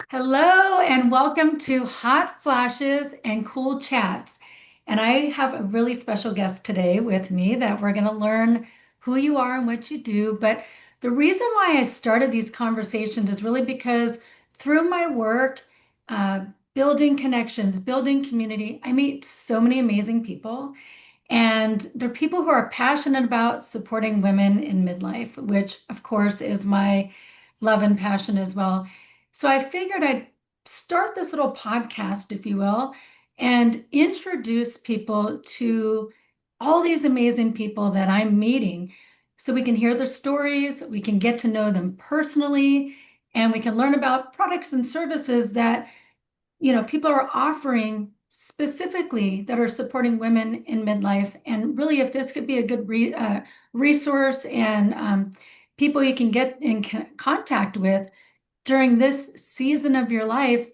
Hello and welcome to Hot Flashes and Cool Chats. And I have a really special guest today with me that we're going to learn who you are and what you do. But the reason why I started these conversations is really because through my work, uh, building connections, building community, I meet so many amazing people. And they're people who are passionate about supporting women in midlife, which of course is my love and passion as well. So I figured I'd start this little podcast, if you will, and introduce people to all these amazing people that I'm meeting so we can hear their stories, we can get to know them personally, and we can learn about products and services that people are offering specifically that are supporting women in midlife. And really, if this could be a good resource and people you can get in contact with during this season of your life,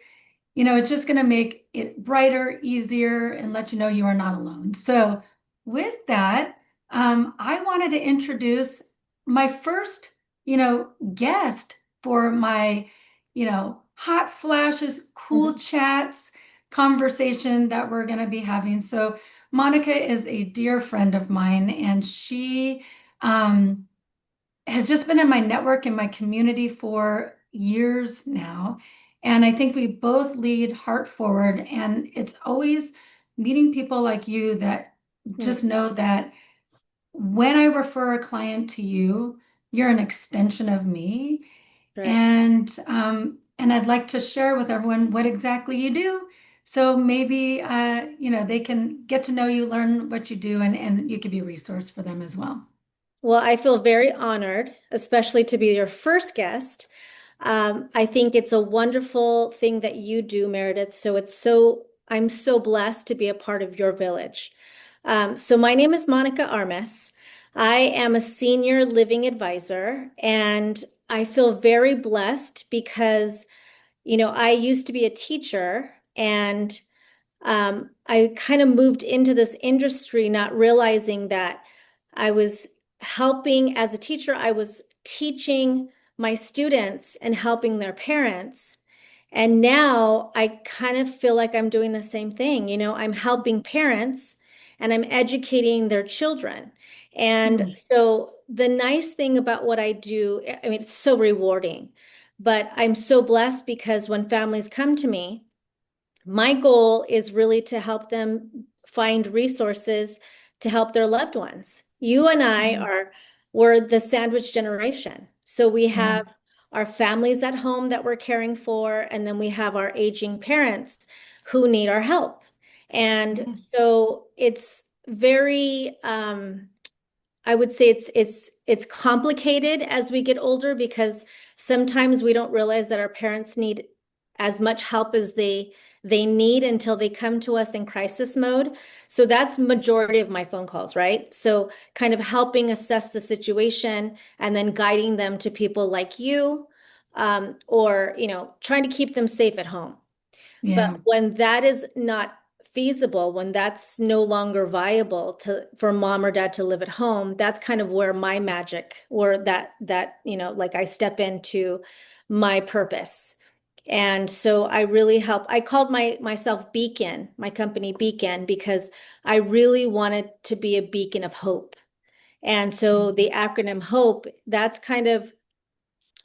it's just going to make it brighter, easier, and let you know you are not alone. So, with that, I wanted to introduce my first, guest for my, hot flashes, cool Mhm. chats conversation that we're going to be having. So, Monica is a dear friend of mine, and she has just been in my network in my community for years now. And I think we both lead Heart Forward. And it's always meeting people like you that Mm, just know that when I refer a client to you, you're an extension of me. right. And I'd like to share with everyone what exactly you do. So maybe they can get to know you, learn what you do, and you could be a resource for them as well. Well, I feel very honored, especially to be your first guest. I think it's a wonderful thing that you do, Meredith. I'm so blessed to be a part of your village. So my name is Monica Armas. I am a senior living advisor, and I feel very blessed because, I used to be a teacher and I kind of moved into this industry not realizing that I was helping as a teacher, I was teaching my students and helping their parents. And now I kind of feel like I'm doing the same thing. I'm helping parents and I'm educating their children. And Hmm. so the nice thing about what I do, I mean, it's so rewarding, but I'm so blessed because when families come to me, my goal is really to help them find resources to help their loved ones. You and I Yeah. we're the sandwich generation. So we Yeah. have our families at home that we're caring for, and then we have our aging parents who need our help. And Yeah. so it's very, I would say it's complicated as we get older because sometimes we don't realize that our parents need as much help as they need until they come to us in crisis mode. So that's majority of my phone calls, right? So kind of helping assess the situation and then guiding them to people like you, or trying to keep them safe at home. But Yeah. when that is not feasible, when that's no longer viable for mom or dad to live at home, that's kind of where my magic or like I step into my purpose. And so I really help. I called myself Beacon, my company Beacon, because I really wanted to be a beacon of hope. And so the acronym HOPE, that's kind of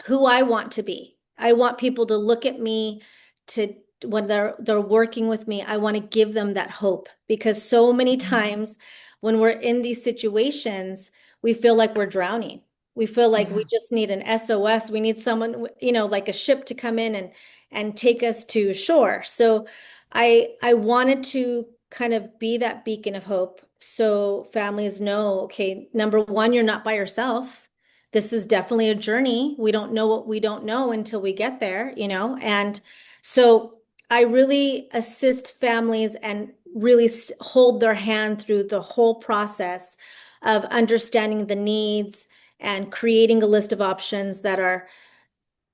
who I want to be. I want people to look at me to when they're working with me, I want to give them that hope because so many times when we're in these situations, we feel like we're drowning. We feel like we Yeah. just need an SOS. We need someone, like a ship to come in and take us to shore. So I wanted to kind of be that beacon of hope so families know, okay, number one, you're not by yourself. This is definitely a journey. We don't know what we don't know until we get there, And so I really assist families and really hold their hand through the whole process of understanding the needs and creating a list of options that are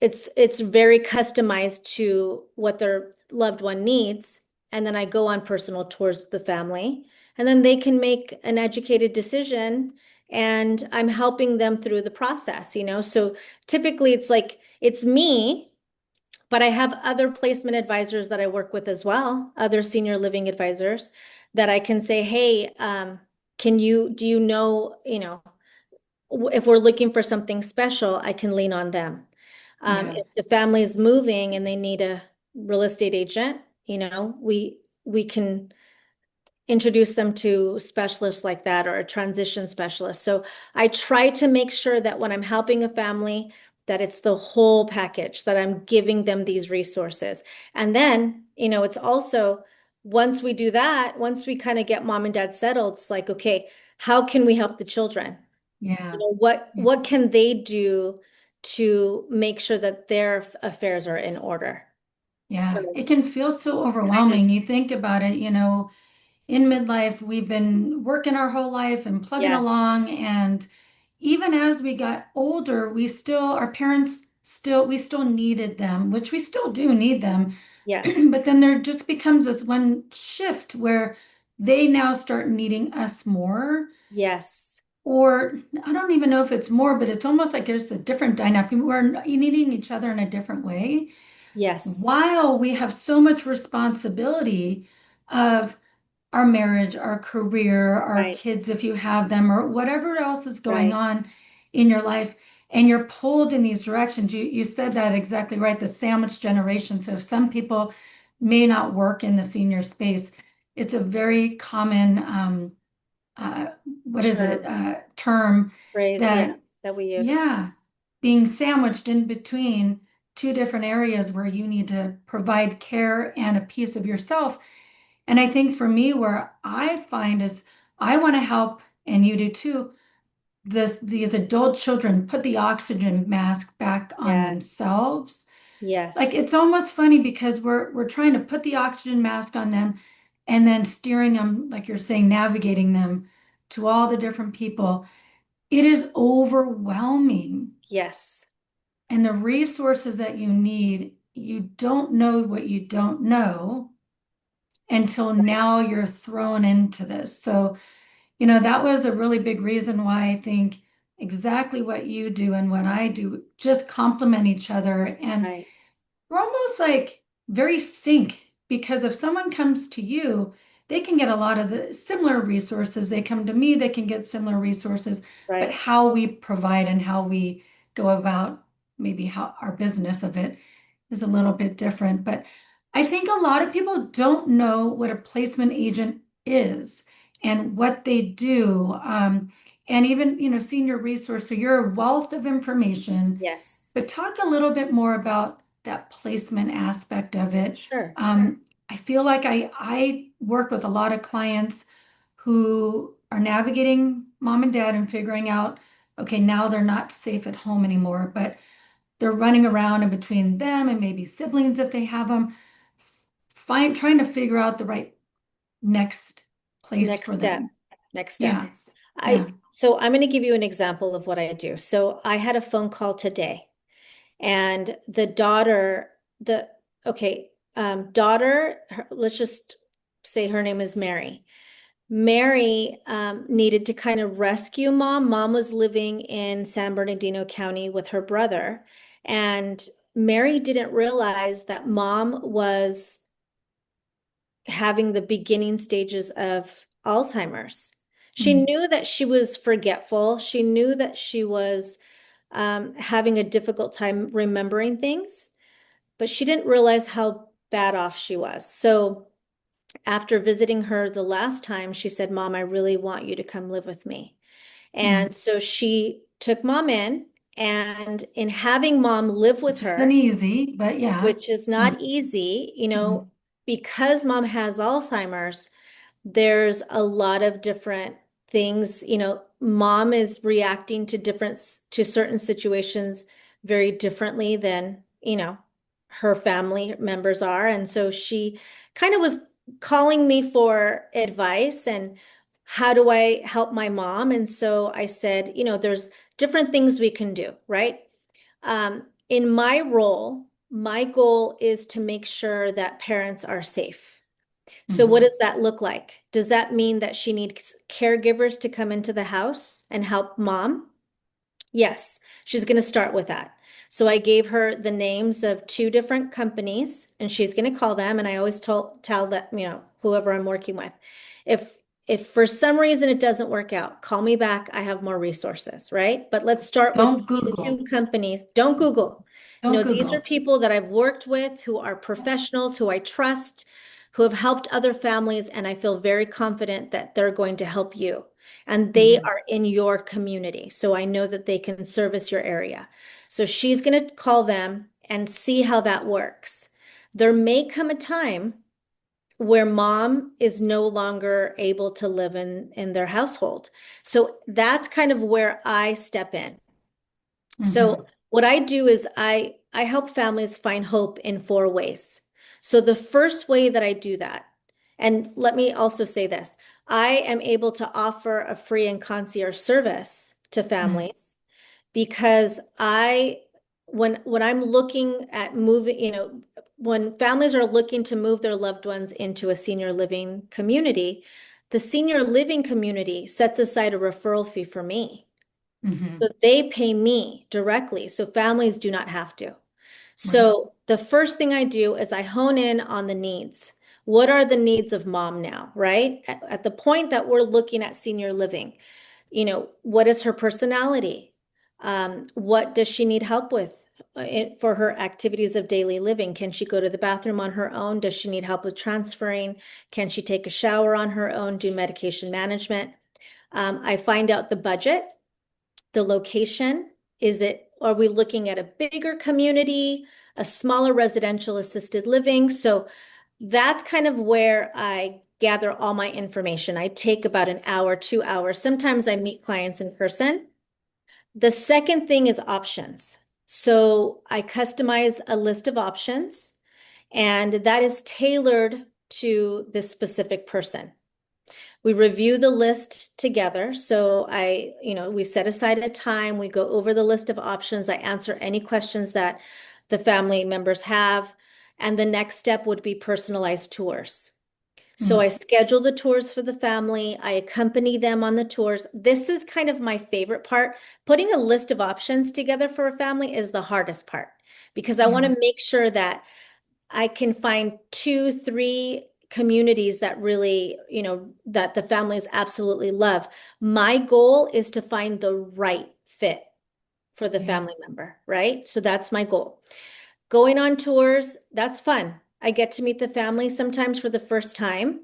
it's very customized to what their loved one needs. And then I go on personal tours with the family, and then they can make an educated decision. And I'm helping them through the process. So typically it's like it's me, But I have other placement advisors that I work with as well, other senior living advisors that I can say, hey, do you know, if we're looking for something special, I can lean on them. Yeah. If the family is moving and they need a real estate agent, we can introduce them to specialists like that or a transition specialist. So I try to make sure that when I'm helping a family, that it's the whole package, that I'm giving them these resources. And then, it's also once we do that, once we kind of get mom and dad settled, it's like, okay, how can we help the children? Yeah. What can they do to make sure that their affairs are in order? So Yeah. It can feel so I know. overwhelming. You think about it, in midlife, we've been working our whole life and plugging Yes, along. And even as we got older, our parents we still needed them, which we still do need them. yes, But then there just becomes this one shift where they now start needing us more. yes, Or I don't even know if it's more, but it's almost like there's a different dynamic. We're needing each other in a different way. yes, While we have so much responsibility of our marriage, our career, our right, kids, if you have them, or whatever else is going right. on in your life, and you're pulled in these directions. You said that exactly right, the sandwich generation. So if some people may not work in the senior space, it's a very common uh, what is it, Term, term phrase, yeah, that, that we use. yeah, being sandwiched in between two different areas where you need to provide care and a piece of yourself. And I think for me, where I find is I want to help, and you do too, these adult children put the oxygen mask back on Yes, themselves. Like yes, it's almost funny because we're trying to put the oxygen mask on them and then steering them, like you're saying, navigating them to all the different people. It is overwhelming. yes, And the resources that you need, you don't know what you don't know until right, now you're thrown into this. So, that was a really big reason why I think exactly what you do and what I do just complement each other. And right, we're almost like very sync because if someone comes to you, they can get a lot of the similar resources. They come to me, they can get similar resources, but right. how we provide and how we go about maybe how our business of it is a little bit different. But I think a lot of people don't know what a placement agent is and what they do. And even, senior resource. So you're a wealth of information, Yes, but talk a little bit more about that placement aspect of it. sure. I feel like I work with a lot of clients who are navigating mom and dad and figuring out, okay, now they're not safe at home anymore, but they're running around in between them and maybe siblings if they have them, trying to figure out the right next place Next for step. them. Next step. Yeah, yeah. So I'm going to give you an example of what I do. So I had a phone call today and the okay, daughter, let's just say her name is Mary. Mary needed to kind of rescue mom. Mom was living in San Bernardino County with her brother, and Mary didn't realize that mom was having the beginning stages of Alzheimer's. She Mm. knew that she was forgetful. She knew that she was having a difficult time remembering things, but she didn't realize how bad off she was. So after visiting her the last time, she said, Mom, I really want you to come live with me. Mm. And so she took mom and in having mom live with Which isn't her, easy, but yeah. which is Mm. not easy, Mm. because mom has Alzheimer's, there's a lot of different things. Mom is reacting to certain situations very differently than, her family members are. And so she kind of was calling me for advice and how do I help my mom? And so I said, there's different things we can do, right? In my role, my goal is to make sure that parents are safe. So what Mhm. does that look like? Does that mean that she needs caregivers to come into the house and help mom? Yes, she's going to start with that. So I gave her the names of two different companies and she's going to call them. And I always tell that, whoever I'm working with, if if for some reason it doesn't work out, call me back. I have more resources, right? But let's start with Don't these Google. two companies. Don't Google. Don't These are Google. people that I've worked with who are professionals, who I trust, who have helped other families, and I feel very confident that they're going to help you. And they Mhm. are in your community. So I know that they can service your area. So she's going to call them and see how that works. There may come a time where mom is no longer able to live in their household. So that's kind of where I step in. So Mhm. what I do is I help families find hope in four ways. So the first way that I do that, and let me also say this, I am able to offer a free and concierge service to Mm. families because when I'm looking at moving, when families are looking to move their loved ones into a senior living community, the senior living community sets aside a referral fee for me. So Mhm. they pay me directly, so families do not have to. Right. So the first thing I do is I hone in on the needs. What are the needs of mom now, right? At the point that we're looking at senior living, what is her personality? What does she need help with for her activities of daily living? Can she go to the bathroom on her own? Does she need help with transferring? Can she take a shower on her own, do medication management? I find out the budget, the location. Are we looking at a bigger community, a smaller residential assisted living? So that's kind of where I gather all my information. I take about an hour, 2 hours. Sometimes I meet clients in person. The second thing is options. So I customize a list of options, and that is tailored to this specific person. We review the list together. So we set aside a time, we go over the list of options. I answer any questions that the family members have. And the next step would be personalized tours. So I Mm. schedule the tours for the family. I accompany them on the tours. This is kind of my favorite part. Putting a list of options together for a family is the hardest part because I want Yeah. to make sure that I can find two, three communities that really, that the families absolutely love. My goal is to find the right fit for the Yeah. family member, right? So that's my goal. Going on tours, that's fun. I get to meet the family sometimes for the first time.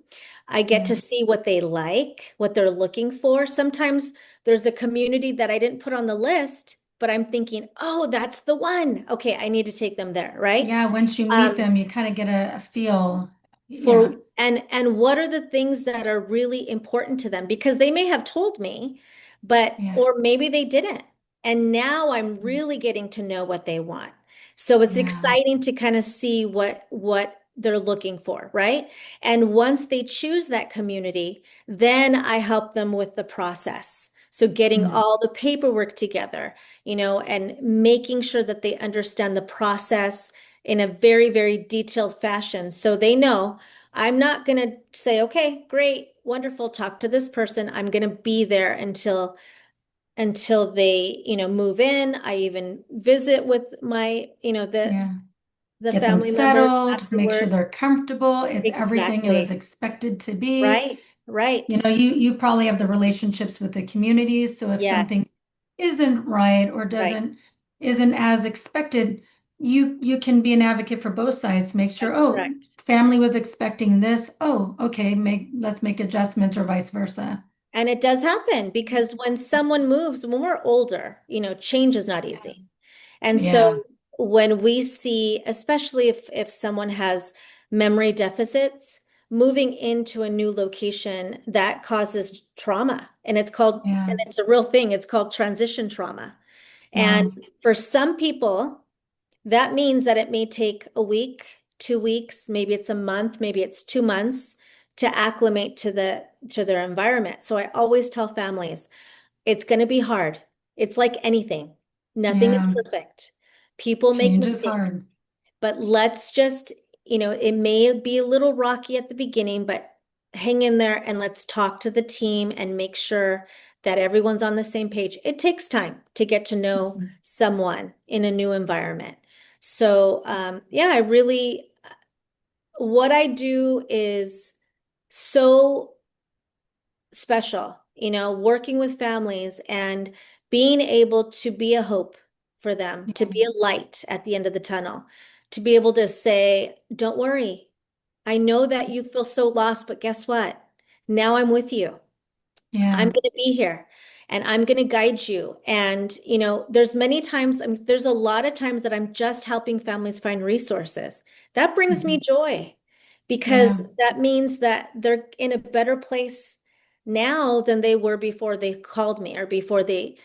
I get to Yeah. see what they like, what they're looking for. Sometimes there's a community that I didn't put on the list, but I'm thinking, oh, that's the one. Okay, I need to take them there, right? Yeah. Once you meet Um, them, you kind of get a feel. Yeah. for and what are the things that are really important to them because they may have told me but Yeah. or maybe they didn't, and now I'm Mm. really getting to know what they want, so it's Yeah. exciting to kind of see what they're looking for, right? And once they choose that community, then I help them with the process, so getting Mm. all the paperwork together, and making sure that they understand the process in a very, very detailed fashion. So they know I'm not going to say, okay, great, wonderful, talk to this person. I'm going to be there until they, move in. I even visit with my, Yeah. the Get them family members settled, make sure afterward. they're comfortable. It's everything it was Exactly. expected to be. Right. Right. You probably have the relationships with the communities, so if Yes. something isn't right or Right. doesn't isn't as expected, you can be an advocate for both sides. Make sure, That's oh, correct. family was expecting this. Oh, okay, let's make adjustments or vice versa. And it does happen because when someone moves, when we're older, change is not easy. And Yeah, so when we see, especially if someone has memory deficits, moving into a new location, that causes trauma. And yeah. it's a real thing. It's called transition trauma. And Wow. for some people, that means that it may take a week, 2 weeks, maybe it's a month, maybe it's 2 months to acclimate to their environment. So I always tell families, it's going to be hard. It's like anything. Nothing is Yeah. perfect. People make Change is mistakes, hard. but let's just, it may be a little rocky at the beginning, but hang in there and let's talk to the team and make sure that everyone's on the same page. It takes time to get to know Mhm. someone in a new environment. So, yeah, I really, what I do is so special, working with families and being able to be a hope for them, to Yeah, be a light at the end of the tunnel, to be able to say, don't worry. I know that you feel so lost, but guess what? Now I'm with you. I'm yeah, going to be here and I'm going to guide you. And, there's many times, there's a lot of times that I'm just helping families find resources. That brings me mhm, joy because yeah. that means that they're in a better place now than they were before they called me or before they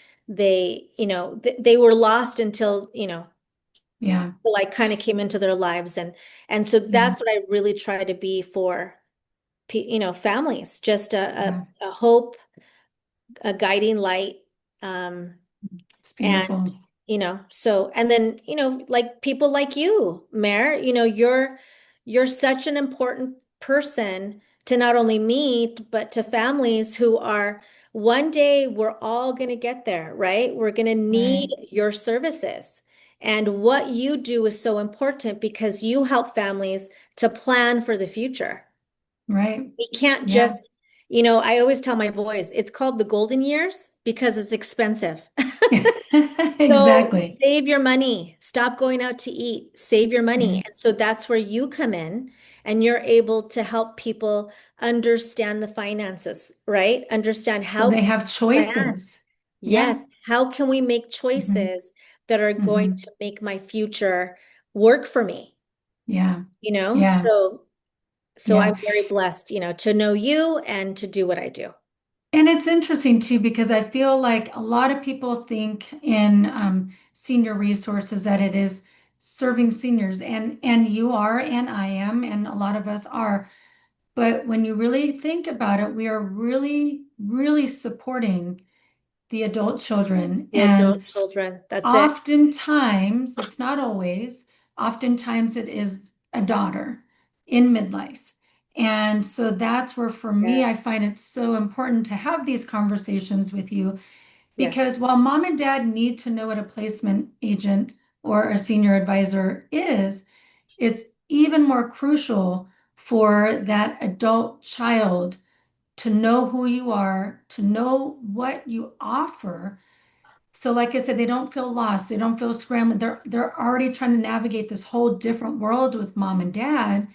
were lost until, Yeah, till I kind of came into their lives. And so yeah, that's what I really try to be for, families, just yeah. a hope, a guiding light. Um, It's and, beautiful. so, and then, like people like you, Mare, you're such an important person to not only me, but to families who are one day we're all going to get there, right? We're going to need Right, your services. And what you do is so important because you help families to plan for the future. right. We can't Yeah, just, I always tell my boys, it's called the golden years because it's expensive. So exactly. save your money, stop going out to eat, save your money. Right. And so that's where you come in and you're able to help people understand the finances, right? Understand So how they can have we plan? choices. Yeah. Yes, how can we make Hmm. choices that are going Hmm. to make my future work for me? Yeah. You know? Yeah. So Yeah. I'm very blessed, to know you and to do what I do. And it's interesting too, because I feel like a lot of people think in senior resources that it is serving seniors, and you are, and I am, and a lot of us are. But when you really think about it, we are really, really supporting the adult children. The And adult children, that's it. oftentimes, it's not always, oftentimes it is a daughter in midlife. And so that's where, for me, I Yes, find it so important to have these conversations with you yes, because while mom and dad need to know what a placement agent or a senior advisor is, it's even more crucial for that adult child to know who you are, to know what you offer. So like I said, they don't feel lost, they don't feel scrambled. They're already trying to navigate this whole different world with mom and dad.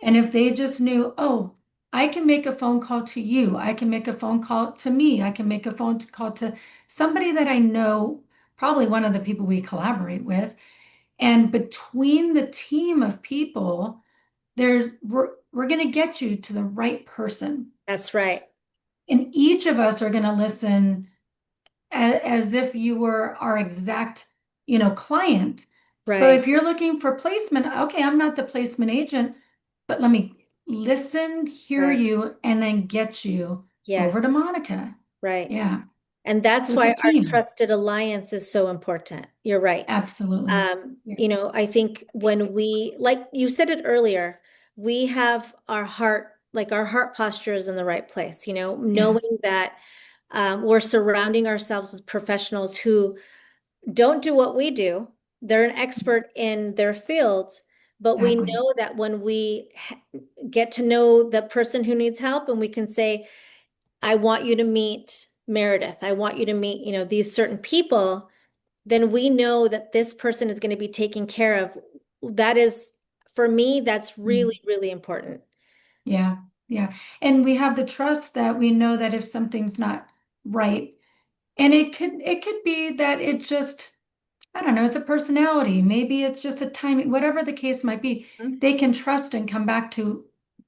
And if they just knew, oh, I can make a phone call to you, I can make a phone call to me, I can make a phone call to somebody that I know, probably one of the people we collaborate with. And between the team of people, we're going to get you to the right person. that's right. And each of us are going to listen as if you were our exact, client. But if Right. you're looking for placement, okay, I'm not the placement agent, but let me listen, hear Right. you, and then get you over to Yes. Monica. Right. Yeah. And So that's it's why a our team. trusted alliance is so important. You're right. Absolutely. Yeah. I think when we, like you said it earlier, we have our heart, like our heart posture is in the right place, Yeah. knowing that we're surrounding ourselves with professionals who don't do what we do. They're an expert in their field, but we Exactly. know that when we get to know the person who needs help and we can say, I want you to meet Meredith. I want you to meet, these certain people. Then we know that this person is going to be taken care of. That is, for me, that's Mm. really, really important. Yeah. Yeah. And we have the trust that we know that if something's not right, and it could be that it just, I don't know, it's a personality. Maybe it's just a timing, whatever the case might be, Mhm. they can trust and come back to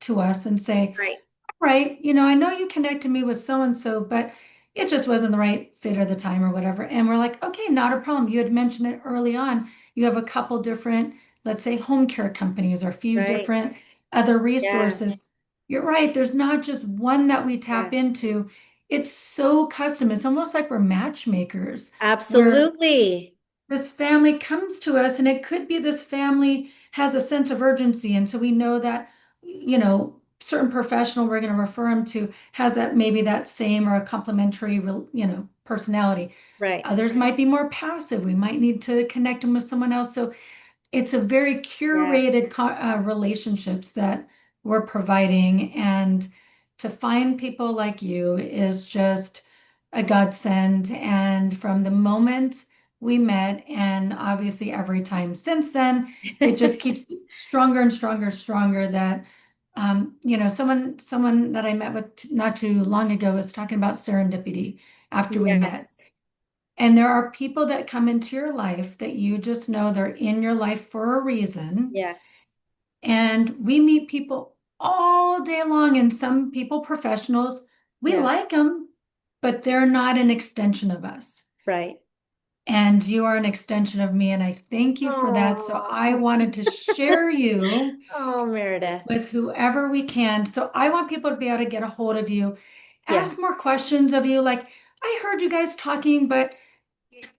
us and say, Right, right, I know you connected me with so and so, but it just wasn't the right fit or the time or whatever. And we're like, okay, not a problem. You had mentioned it early on. You have a couple different, let's say, home care companies or a few right. different other Yeah, resources. You're right. There's not just one that we yeah. tap into. It's so custom. It's almost like we're matchmakers, where Absolutely. this family comes to us, and it could be this family has a sense of urgency. And so we know that, certain professional we're going to refer them to has that maybe that same or a complementary, personality. Right. Others might be more passive. We might need to connect them with someone else. So it's a very Yes. curated relationships that we're providing, and to find people like you is just a godsend. And from the moment we met, and obviously every time since then, it just keeps stronger and stronger and stronger. That someone that I met with not too long ago was talking about serendipity after we met. Yes. And there are people that come into your life that you just know they're in your life for a reason. Yes. And we meet people all day long, and some people, professionals, we Yes. like them, but they're not an extension of us. Right. And you are an extension of me, and I thank you for that. So I Oh, wanted to share you oh, Meredith. with whoever we can. So I want people to be able to get a hold of you, Yeah. ask more questions of you. Like, I heard you guys talking, but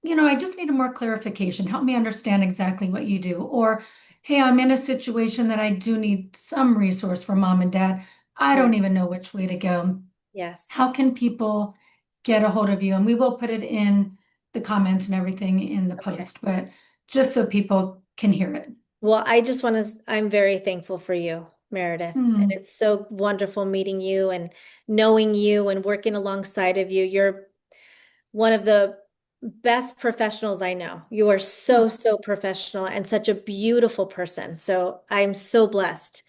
I just need a more clarification. Help me understand exactly what you do. Or, hey, I'm in a situation that I do need some resource for mom and dad. I don't Right. even know which way to go. Yes. How can people get a hold of you? And we will put it in the comments and everything in the Okay. post, but just so people can hear it. Well, I just want to, I'm very thankful for you, Meredith. And Hmm. it's so wonderful meeting you and knowing you and working alongside of you. You're one of the best professionals I know. You are so, Oh, so professional and such a beautiful person. So I'm so blessed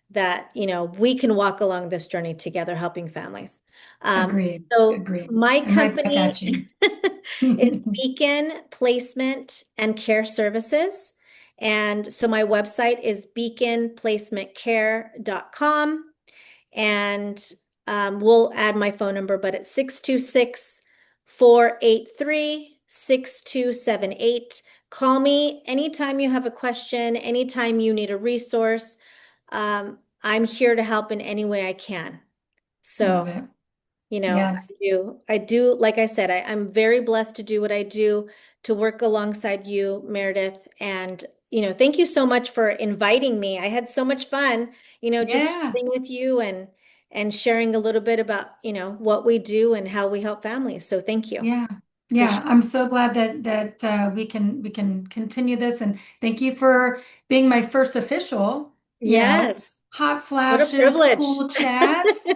that, we can walk along this journey together helping families. Um, agreed. so Agreed. my I'm right back company at you. is Beacon Placement and Care Services. And so my website is beaconplacementcare.com. And we'll add my phone number, but it's 626-483-6278. Call me anytime you have a question, anytime you need a resource. I'm here to help in any way I can. Love So, it. I Yes. do, like I said, I'm very blessed to do what I do, to work alongside you, Meredith. And, thank you so much for inviting me. I had so much fun, just Yeah. chatting with you and sharing a little bit about, what we do and how we help families. So thank you. Yeah. Yeah, Appreciate I'm so glad that we can continue this, and thank you for being my first official, it. Yes. hot What a flashes, privilege. cool chats.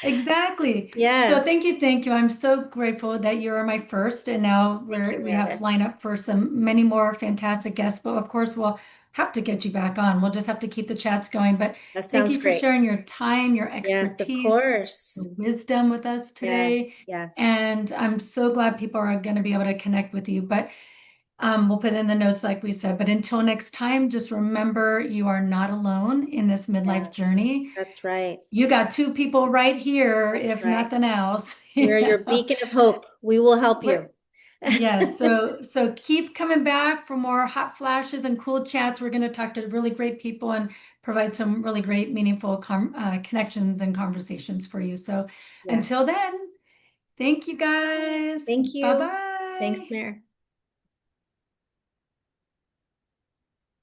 Exactly. So Yes. thank you. I'm so grateful that you are my first, and now Thank you, we have Meredith. lined up for many more fantastic guests. But of course, we'll have to get you back on. We'll just have to keep the chats going. But That thank sounds you for great. sharing your time, your Yes, of expertise, course. your wisdom with us Yes, today. yes, And I'm so glad people are going to be able to connect with you. But we'll put in the notes like we said. But until next time, just remember you are not alone in this midlife yes. journey. That's right. You got two people right here, That's if right. nothing else. We're your beacon of hope. We will help We're- you. yes, so keep coming back for more hot flashes and cool chats. We're going to talk to really great people and provide some really great, meaningful connections and conversations for you. So Yes. until then, thank you guys. Thank Bye you. Thanks, bye. Mayor.